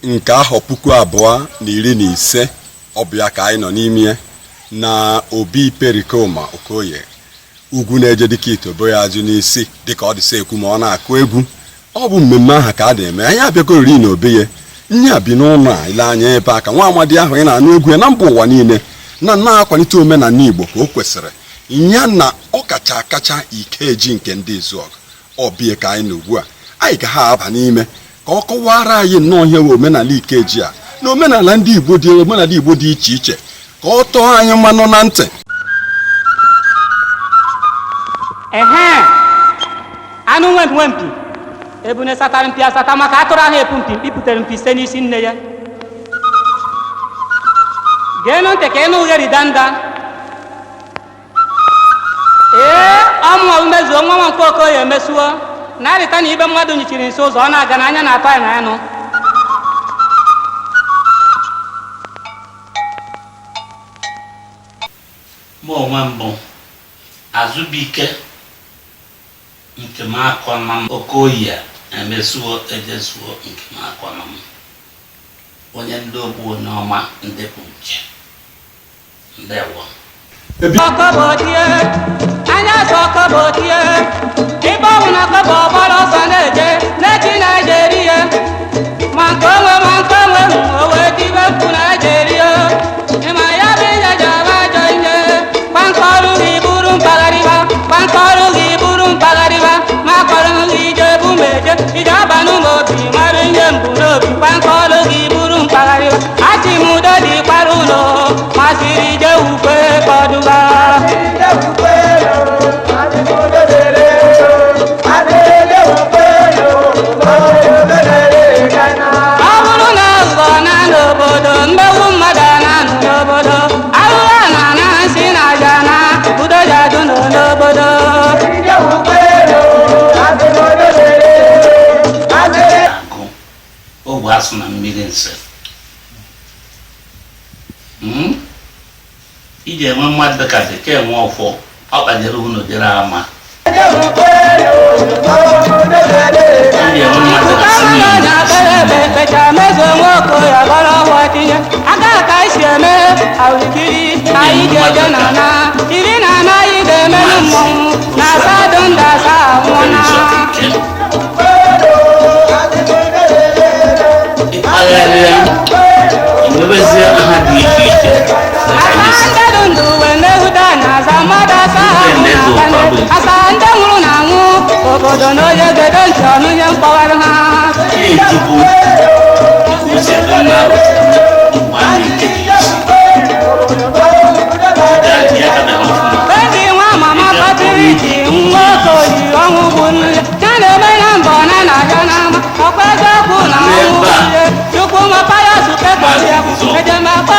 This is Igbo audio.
nke ahọ 2015 ọbịa ka anyị nọ n'ime na Obi Pericoma Okoye ugwu na-eje dịka itobo ya ajụ n'isi dịka ọ dịsa ekwu ma ọ na-akụ egwu. Ọ bụ mmemme ahụ ka a na-eme. Anyị abịagoriri na obe ya nye bi n'ụlọ a ile anya ebe aka nwa amadi ahụ ị na-anụ egwu ya na mba ụwa niile na-akwalite omenala Igbo ka o kwesịrị ya na ọ kacha Ikeji nke ndị Izuọgụ. Ọbịa ka anyị na ugbu a anyị ga ha aba n'ime ka ọ kọwara anyị nnọọ ihe omenala Ikeji a na omenala ndị Igbo dị iche iche ka ọ tọọ anyị mmanụ na ntị. Anụ nwempi ebune satara mpi asata maka atụrụ ahụ epu mpi mkpipụtere mpi site n'isi nne ya. Geenụ ntị ka ịnụ ugheri danda. Ọmụma umezuo nwa Nwankwo Okoye emesuo na-arịta na ibe mmadụ nyichiri nso ụzọ ọ na-aga n'anya na-atọ anyị na ya nụ. Mụ onwe mbụ Azụbike nke m akọna m Okoye emesuo ejesuo nke m akọna m onye ndị ogbu onye ọma ndị bụ nche ndewo. Ọkọbọdie anya sọkọbọdie ibe ọbụ na akọbọ ọgbara ọsọ na-eje n'echi Naịjirịa ma nke onwe owe dibe mkpu Naịjirịa ịma ya bụ ihe ji aba ajọ ihe kpankọ ọrụ gị bụrụ mpaghariba kpankọ ọrụ gị bụrụ mpaghariba ma kọrọ gị ije bụ meje ije aba n'ụmụ obi mara ihe mbụ n'obi kpankọ ọrụ gị bụrụ mpaghariba achị m udo dị kpara ụlọ masịrị ije ukwe kọdụba. Ọ bụrụ na aghụghọ na n'obodo mmewu mmadụ na-anụ n'obodo ahụhụ a na-ana nsị na aja na udo ji adụ n'obodo. Ogwe asụ na mmiri nsị iji enwe mmadụ dịka Bekee enwe ọfọ ọ kpanyere unu dịrị ama iji enwe mmadụ dịka isi eme ahụikiri anyị ji eje na iri na anaghị ga-emenụ mmọnwụ na asadụ ndị asa anwụna enwebezie aha dị iche iche asa ndị dị ndụ wee na-ehuda na asa mmadụ asa asa ndị nwụrụ na anwụ obodo na onye gedo ntị ọnụ ihe mkpọwarụ ha. Ndị nwa mama kpatiri ji nwa Okoye ọnwụ bụ nne ya na-eme ya mbọ na na-aga n'ama ọkwa eziokwu na ọnwụ ihe Chukwu mapa ya zute Koye ejemekpa